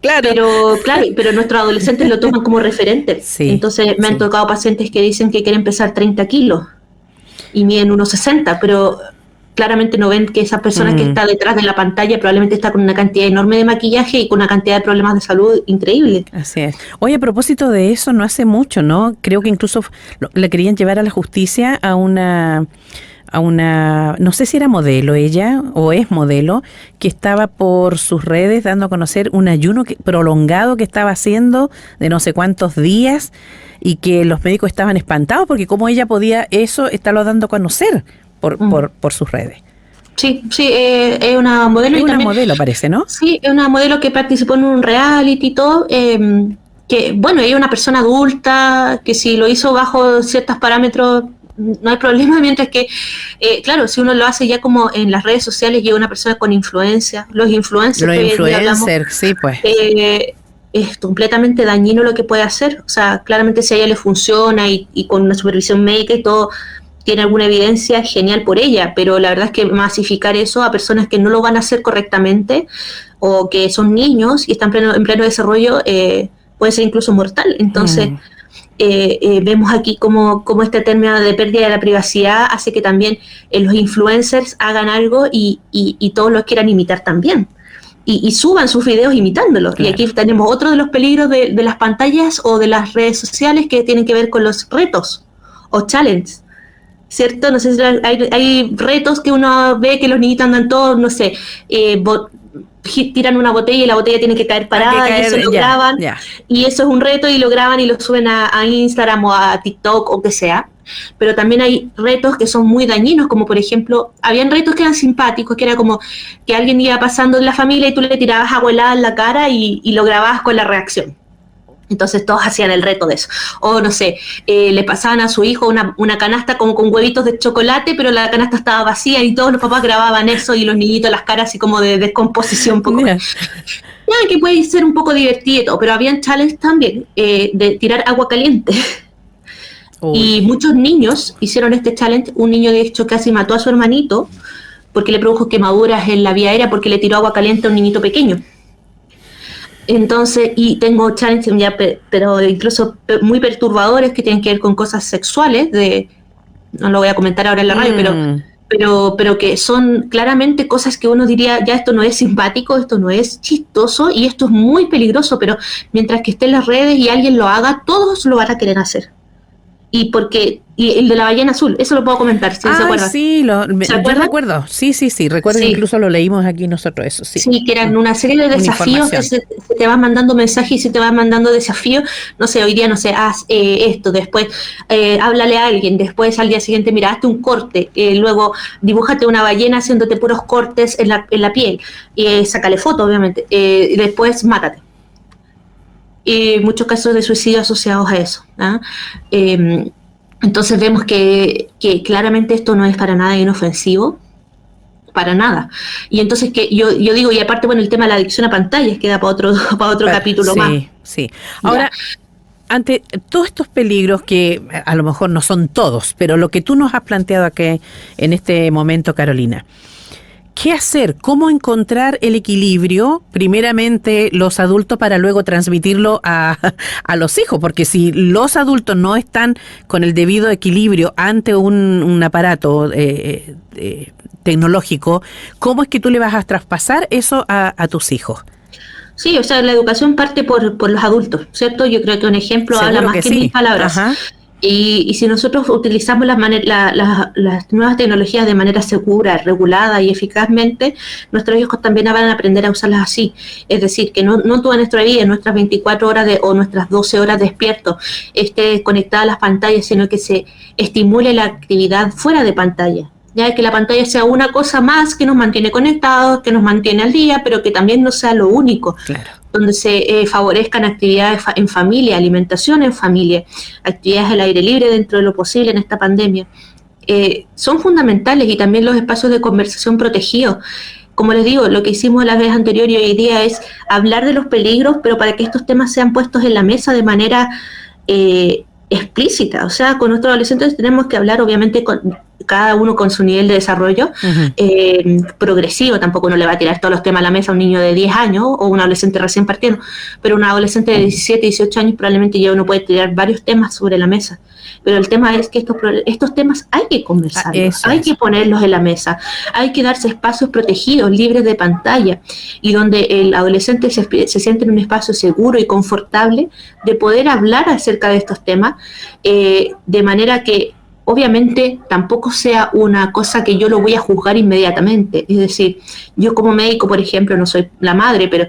Claro. Pero nuestros adolescentes lo toman como referente. Sí, entonces me han tocado pacientes que dicen que quieren pesar 30 kilos y miden unos 60, pero claramente no ven que esa persona que está detrás de la pantalla probablemente está con una cantidad enorme de maquillaje y con una cantidad de problemas de salud increíble. Así es. Oye, a propósito de eso, no hace mucho, ¿no? Creo que incluso le querían llevar a la justicia a una, no sé si era modelo ella o es modelo, que estaba por sus redes dando a conocer un ayuno prolongado que estaba haciendo de no sé cuántos días, y que los médicos estaban espantados porque cómo ella podía estarlo dando a conocer por sus redes. Sí, sí, es una modelo. Es y una también, modelo, parece, ¿no? sí, es una modelo que participó en un reality y todo, que bueno, ella es una persona adulta, que si lo hizo bajo ciertos parámetros no hay problema, mientras que, claro, si uno lo hace ya como en las redes sociales y es una persona con influencia, los influencers Los que hoy en día hablamos, influencers, sí, pues. es completamente dañino lo que puede hacer. O sea, claramente si a ella le funciona y con una supervisión médica y todo, tiene alguna evidencia, genial por ella, pero la verdad es que masificar eso a personas que no lo van a hacer correctamente o que son niños y están en pleno desarrollo puede ser incluso mortal. Entonces, vemos aquí como este término de pérdida de la privacidad hace que también los influencers hagan algo y todos los quieran imitar también. Y suban sus videos imitándolos. Claro. Y aquí tenemos otro de los peligros de las pantallas o de las redes sociales que tienen que ver con los retos o challenges. ¿Cierto? No sé si hay retos que uno ve que los niñitos andan todos, no sé, tiran una botella y la botella tiene que caer parada y eso lo graban. Y eso es un reto y lo graban y lo suben a Instagram o a TikTok o que sea. Pero también hay retos que son muy dañinos, como por ejemplo, habían retos que eran simpáticos, que era como que alguien iba pasando en la familia y tú le tirabas agua helada en la cara y lo grababas con la reacción. Entonces todos hacían el reto de eso. O no sé, le pasaban a su hijo una canasta con huevitos de chocolate, pero la canasta estaba vacía y todos los papás grababan eso y los niñitos las caras así como de descomposición un poco. Que puede ser un poco divertido, pero habían challenges también de tirar agua caliente. Y muchos niños hicieron este challenge. Un niño de hecho casi mató a su hermanito porque le produjo quemaduras en la vía aérea porque le tiró agua caliente a un niñito pequeño. Entonces, y tengo challenges ya, pero incluso muy perturbadores que tienen que ver con cosas sexuales, no lo voy a comentar ahora en la radio, pero que son claramente cosas que uno diría, ya esto no es simpático, esto no es chistoso y esto es muy peligroso, pero mientras que esté en las redes y alguien lo haga, todos lo van a querer hacer. Y el de la ballena azul, eso lo puedo comentar, si se acuerdan. Sí, yo recuerdo, sí, recuerdo que incluso lo leímos aquí nosotros, eso, sí. Sí, que eran una serie de desafíos que se te van mandando mensajes y se te van mandando desafíos, no sé, hoy día, no sé, haz esto, después háblale a alguien, después al día siguiente, mira, hazte un corte, luego dibújate una ballena haciéndote puros cortes en la piel, sácale foto, obviamente, y después mátate. Muchos casos de suicidio asociados a eso. Entonces vemos que claramente esto no es para nada inofensivo, para nada. Y entonces que yo digo, y aparte, bueno, el tema de la adicción a pantallas queda para otro capítulo más. Sí. Ahora, ante todos estos peligros que a lo mejor no son todos, pero lo que tú nos has planteado aquí en este momento, Carolina, ¿qué hacer? ¿Cómo encontrar el equilibrio? Primeramente los adultos para luego transmitirlo a los hijos, porque si los adultos no están con el debido equilibrio ante un aparato tecnológico, ¿cómo es que tú le vas a traspasar eso a tus hijos? Sí, o sea, la educación parte por los adultos, ¿cierto? Yo creo que un ejemplo habla más que mil palabras. Ajá. Y si nosotros utilizamos las nuevas tecnologías de manera segura, regulada y eficazmente, nuestros hijos también van a aprender a usarlas así. Es decir, que no toda nuestra vida, nuestras 24 horas o nuestras 12 horas despiertos, esté conectada a las pantallas, sino que se estimule la actividad fuera de pantalla. Ya que la pantalla sea una cosa más que nos mantiene conectados, que nos mantiene al día, pero que también no sea lo único. Claro. Donde se favorezcan actividades en familia, alimentación en familia, actividades al aire libre dentro de lo posible en esta pandemia. Son fundamentales, y también los espacios de conversación protegidos. Como les digo, lo que hicimos la vez anterior y hoy día es hablar de los peligros, pero para que estos temas sean puestos en la mesa de manera explícita. O sea, con nuestros adolescentes tenemos que hablar, obviamente, cada uno con su nivel de desarrollo progresivo. Tampoco uno le va a tirar todos los temas a la mesa a un niño de 10 años o un adolescente recién partiendo, pero un adolescente de 17, 18 años probablemente ya uno puede tirar varios temas sobre la mesa. Pero el tema es que estos temas hay que conversarlos, hay que ponerlos en la mesa, hay que darse espacios protegidos, libres de pantalla, y donde el adolescente se siente en un espacio seguro y confortable de poder hablar acerca de estos temas, de manera que obviamente tampoco sea una cosa que yo lo voy a juzgar inmediatamente. Es decir, yo como médico, por ejemplo, no soy la madre, pero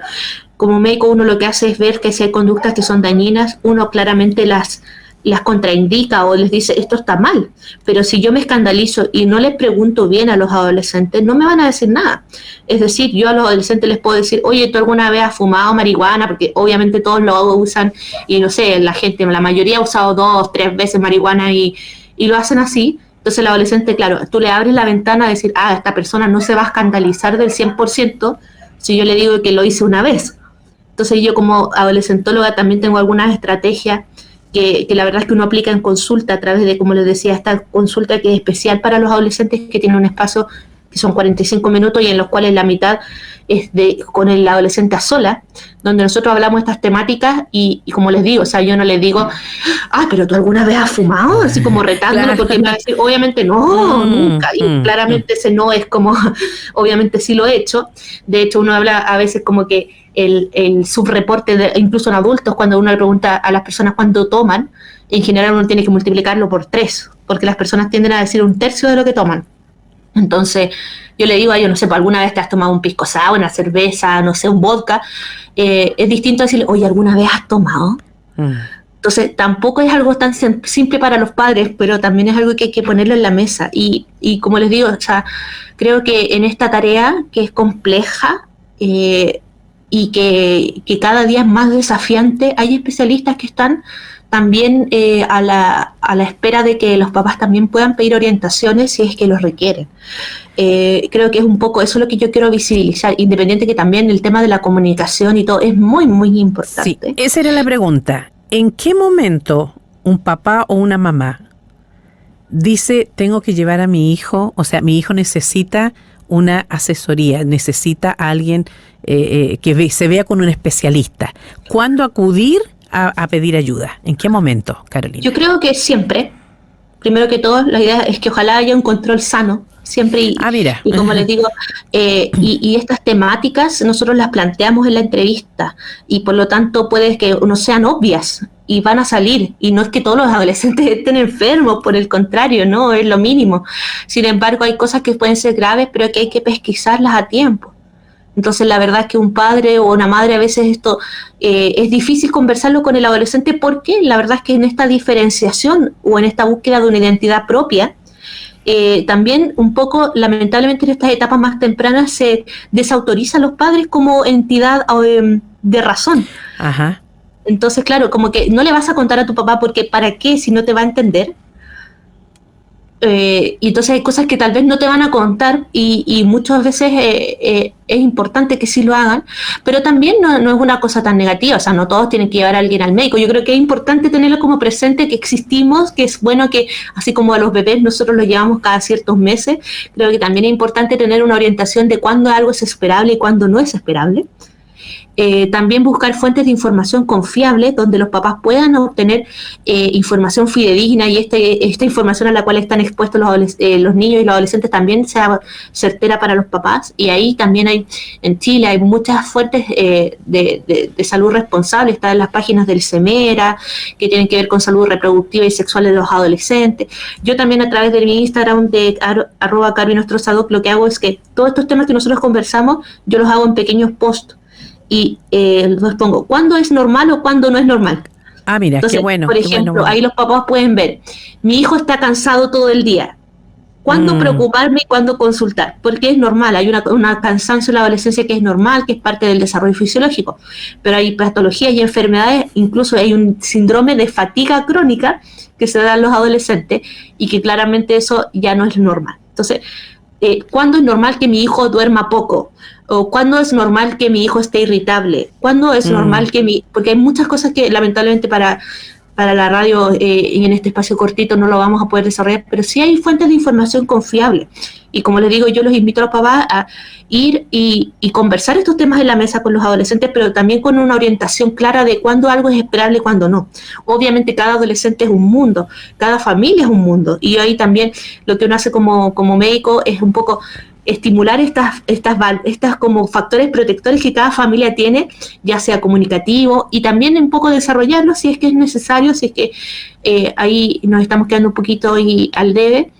como médico uno lo que hace es ver que si hay conductas que son dañinas, uno claramente las las contraindica o les dice esto está mal, pero si yo me escandalizo y no les pregunto bien a los adolescentes, no me van a decir nada. Es decir, yo a los adolescentes les puedo decir, oye, ¿tú alguna vez has fumado marihuana? Porque obviamente todos lo usan y no sé, la mayoría ha usado 2, 3 veces marihuana y lo hacen así. Entonces el adolescente, claro, tú le abres la ventana a decir, esta persona no se va a escandalizar del 100% si yo le digo que lo hice una vez. Entonces yo como adolescentóloga también tengo algunas estrategias que la verdad es que uno aplica en consulta a través de, como les decía, esta consulta que es especial para los adolescentes, que tiene un espacio que son 45 minutos y en los cuales la mitad es con el adolescente a sola, donde nosotros hablamos de estas temáticas y como les digo, o sea, yo no les digo, pero tú alguna vez has fumado, así como retándolo, claro. Porque me va a decir, obviamente no, nunca, y claramente ese no es como, obviamente sí lo he hecho. De hecho, uno habla a veces como que el subreporte, incluso en adultos, cuando uno le pregunta a las personas cuánto toman, en general uno tiene que multiplicarlo por 3, porque las personas tienden a decir 1/3 de lo que toman. Entonces yo le digo, yo no sé, ¿alguna vez te has tomado un pisco sour, una cerveza, no sé, un vodka? Es distinto decirle, oye, ¿alguna vez has tomado? Entonces tampoco es algo tan simple para los padres, pero también es algo que hay que ponerlo en la mesa. Y como les digo, o sea, creo que en esta tarea que es compleja y que cada día es más desafiante, hay especialistas que están también a la espera de que los papás también puedan pedir orientaciones si es que los requieren. Creo que es un poco eso lo que yo quiero visibilizar, independiente que también el tema de la comunicación y todo es muy, muy importante. Sí, esa era la pregunta. ¿En qué momento un papá o una mamá dice, tengo que llevar a mi hijo, o sea, mi hijo necesita una asesoría, necesita a alguien que se vea con un especialista? ¿Cuándo acudir a pedir ayuda? ¿En qué momento, Carolina? Yo creo que siempre, primero que todo, la idea es que ojalá haya un control sano, siempre, mira. Y como les digo, y estas temáticas nosotros las planteamos en la entrevista, y por lo tanto puede que no sean obvias, y van a salir, y no es que todos los adolescentes estén enfermos, por el contrario, no, es lo mínimo. Sin embargo, hay cosas que pueden ser graves, pero que hay que pesquisarlas a tiempo. Entonces la verdad es que un padre o una madre a veces esto es difícil conversarlo con el adolescente, porque la verdad es que en esta diferenciación o en esta búsqueda de una identidad propia, también un poco lamentablemente en estas etapas más tempranas se desautoriza a los padres como entidad de razón. Ajá. Entonces claro, como que no le vas a contar a tu papá porque ¿para qué si no te va a entender? Y entonces hay cosas que tal vez no te van a contar y muchas veces es importante que sí lo hagan, pero también no es una cosa tan negativa, o sea, no todos tienen que llevar a alguien al médico. Yo creo que es importante tenerlo como presente, que existimos, que es bueno que así como a los bebés nosotros los llevamos cada ciertos meses, creo que también es importante tener una orientación de cuándo algo es esperable y cuándo no es esperable. También buscar fuentes de información confiables donde los papás puedan obtener información fidedigna y esta información a la cual están expuestos los niños y los adolescentes también sea certera para los papás. Y ahí también en Chile hay muchas fuentes de salud responsable. Están las páginas del CEMERA que tienen que ver con salud reproductiva y sexual de los adolescentes. Yo también a través de mi Instagram de @carvinostrozadoc lo que hago es que todos estos temas que nosotros conversamos yo los hago en pequeños posts. Y les pongo, ¿cuándo es normal o cuándo no es normal? Mira, entonces, qué bueno. Por ejemplo, ahí los papás pueden ver, mi hijo está cansado todo el día. ¿Cuándo preocuparme y cuándo consultar? Porque es normal, hay una cansancio en la adolescencia que es normal, que es parte del desarrollo fisiológico. Pero hay patologías y enfermedades, incluso hay un síndrome de fatiga crónica que se da en los adolescentes y que claramente eso ya no es normal. Entonces, ¿cuándo es normal que mi hijo duerma poco? ¿O cuándo es normal que mi hijo esté irritable? ¿Cuándo es normal que porque hay muchas cosas que lamentablemente para la radio y en este espacio cortito no lo vamos a poder desarrollar, pero sí hay fuentes de información confiable. Y como les digo, yo los invito a los papás a ir y conversar estos temas en la mesa con los adolescentes, pero también con una orientación clara de cuándo algo es esperable y cuándo no. Obviamente cada adolescente es un mundo, cada familia es un mundo, y ahí también lo que uno hace como médico es un poco estimular estas como factores protectores que cada familia tiene, ya sea comunicativo, y también un poco desarrollarlos si es que es necesario, si es que ahí nos estamos quedando un poquito al debe,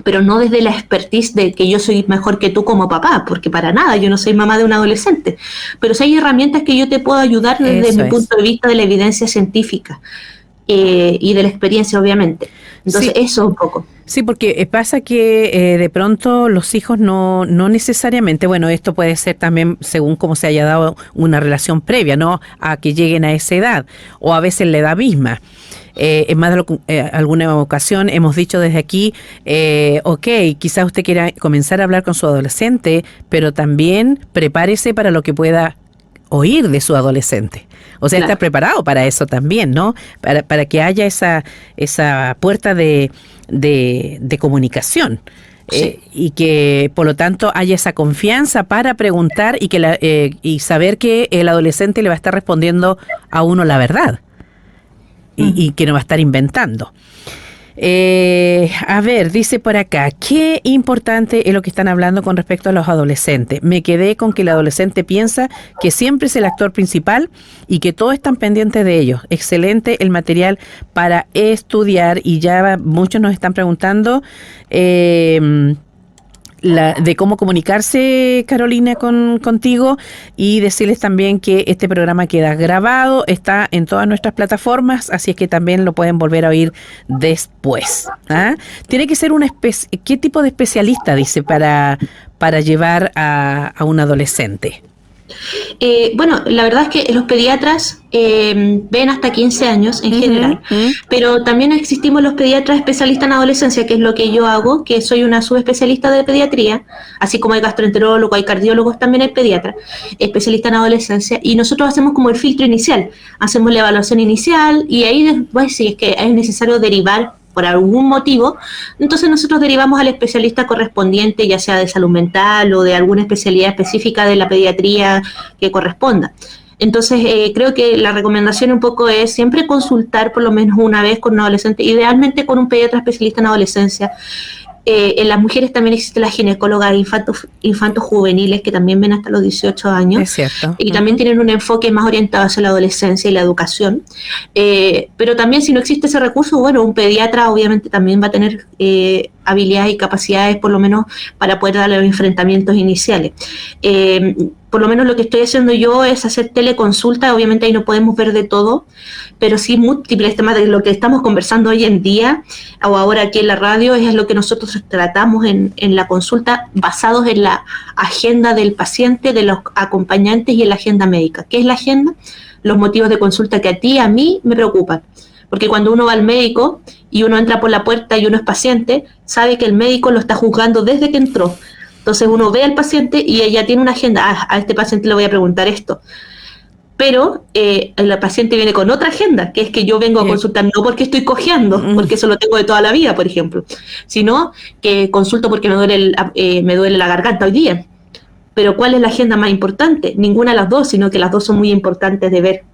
pero no desde la expertise de que yo soy mejor que tú como papá, porque para nada, yo no soy mamá de un adolescente, pero sí hay herramientas que yo te puedo ayudar desde mi punto de vista de la evidencia científica. y de la experiencia, obviamente. Entonces, Sí. eso un poco. Sí, porque pasa que de pronto los hijos no necesariamente, bueno, esto puede ser también según cómo se haya dado una relación previa, ¿no? A que lleguen a esa edad, o a veces la edad misma. En más de alguna ocasión hemos dicho desde aquí, ok, quizás usted quiera comenzar a hablar con su adolescente, pero también prepárese para lo que pueda oír de su adolescente. O sea, Claro. estar preparado para eso también, ¿no? Para que haya esa puerta de comunicación. Sí. Y que por lo tanto haya esa confianza para preguntar y y saber que el adolescente le va a estar respondiendo a uno la verdad y que no va a estar inventando. A ver, dice por acá, qué importante es lo que están hablando con respecto a los adolescentes. Me quedé con que el adolescente piensa que siempre es el actor principal y que todos están pendientes de ellos. Excelente el material para estudiar y ya muchos nos están preguntando de cómo comunicarse, Carolina, contigo, y decirles también que este programa queda grabado, está en todas nuestras plataformas, así es que también lo pueden volver a oír después. ¿Ah? Tiene que ser ¿qué tipo de especialista, dice, para llevar a un adolescente? Bueno, la verdad es que los pediatras ven hasta 15 años en general, pero también existimos los pediatras especialistas en adolescencia, que es lo que yo hago, que soy una subespecialista de pediatría, así como hay gastroenterólogo, hay cardiólogos, también hay pediatra, especialista en adolescencia, y nosotros hacemos como el filtro inicial, hacemos la evaluación inicial y ahí después, si es que es necesario derivar por algún motivo, entonces nosotros derivamos al especialista correspondiente, ya sea de salud mental o de alguna especialidad específica de la pediatría que corresponda. Entonces, creo que la recomendación un poco es siempre consultar por lo menos una vez con un adolescente, idealmente con un pediatra especialista en adolescencia. En las mujeres también existe la ginecóloga de infantos juveniles que también ven hasta los 18 años. Es cierto. Y también tienen un enfoque más orientado hacia la adolescencia y la educación. Pero también si no existe ese recurso, bueno, un pediatra obviamente también va a tener habilidades y capacidades por lo menos para poder darle los enfrentamientos iniciales. Por lo menos lo que estoy haciendo yo es hacer teleconsulta, obviamente ahí no podemos ver de todo, pero sí múltiples temas de lo que estamos conversando hoy en día o ahora aquí en la radio es lo que nosotros tratamos en la consulta basados en la agenda del paciente, de los acompañantes y en la agenda médica. ¿Qué es la agenda? Los motivos de consulta que a ti, a mí me preocupan. Porque cuando uno va al médico y uno entra por la puerta y uno es paciente, sabe que el médico lo está juzgando desde que entró. Entonces uno ve al paciente y ella tiene una agenda, a este paciente le voy a preguntar esto. Pero el paciente viene con otra agenda, que es que yo vengo a consultar no porque estoy cojeando, porque eso lo tengo de toda la vida, por ejemplo, sino que consulto porque me duele la garganta hoy día. Pero ¿cuál es la agenda más importante? Ninguna de las dos, sino que las dos son muy importantes de ver.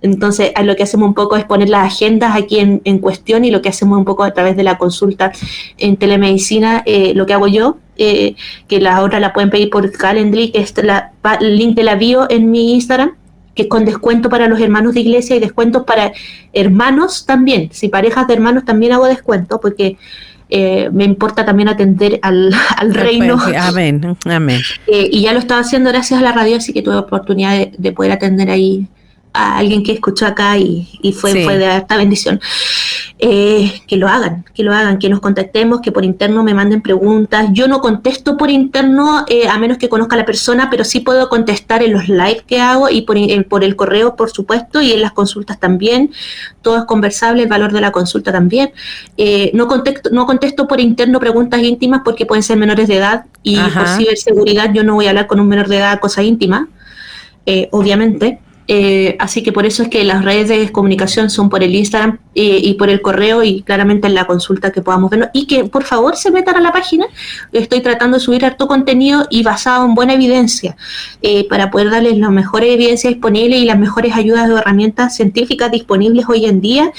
Entonces, lo que hacemos un poco es poner las agendas aquí en cuestión y lo que hacemos un poco a través de la consulta en telemedicina, lo que hago yo, que la otra la pueden pedir por Calendly, que es el link de la bio en mi Instagram, que es con descuento para los hermanos de iglesia y descuentos para hermanos también. Si parejas de hermanos también hago descuento, porque me importa también atender al reino. Amén, amén. Y ya lo estaba haciendo gracias a la radio, así que tuve oportunidad de poder atender ahí a alguien que escuchó acá y fue de harta bendición. Que lo hagan, que nos contactemos, que por interno me manden preguntas. Yo no contesto por interno a menos que conozca a la persona, pero sí puedo contestar en los live que hago y por el correo, por supuesto, y en las consultas también. Todo es conversable, el valor de la consulta también. No contesto por interno preguntas íntimas porque pueden ser menores de edad y por ciberseguridad yo no voy a hablar con un menor de edad cosas íntimas, obviamente. Así que por eso es que las redes de comunicación son por el Instagram y por el correo y claramente en la consulta que podamos verlo y que por favor se metan a la página. Estoy tratando de subir harto contenido y basado en buena evidencia para poder darles la mejor evidencia disponible y las mejores ayudas o herramientas científicas disponibles hoy en día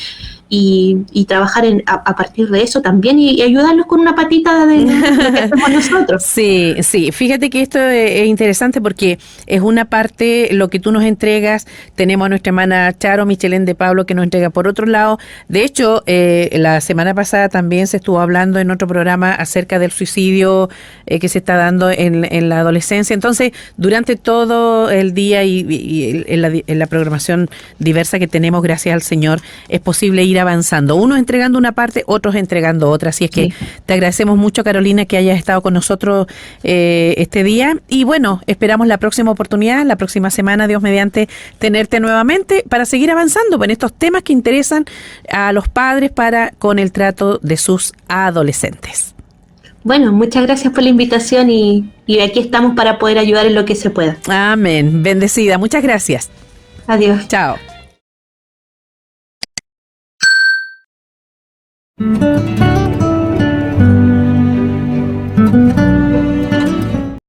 y trabajar a partir de eso también y ayudarlos con una patita de lo que hacemos nosotros. Sí, sí, fíjate que esto es interesante porque es una parte lo que tú nos entregas. Tenemos a nuestra hermana Charo Michelén de Pablo que nos entrega por otro lado. De hecho, la semana pasada también se estuvo hablando en otro programa acerca del suicidio que se está dando en la adolescencia. Entonces, durante todo el día y en la programación diversa que tenemos, gracias al Señor, es posible ir avanzando. Unos entregando una parte, otros entregando otra. Así es que te agradecemos mucho, Carolina, que hayas estado con nosotros este día. Y bueno, esperamos la próxima oportunidad, la próxima semana, Dios mediante, tenerte nuevamente para seguir avanzando en estos temas que interesan a los padres con el trato de sus adolescentes. Bueno, muchas gracias por la invitación y aquí estamos para poder ayudar en lo que se pueda. Amén. Bendecida. Muchas gracias. Adiós. Chao.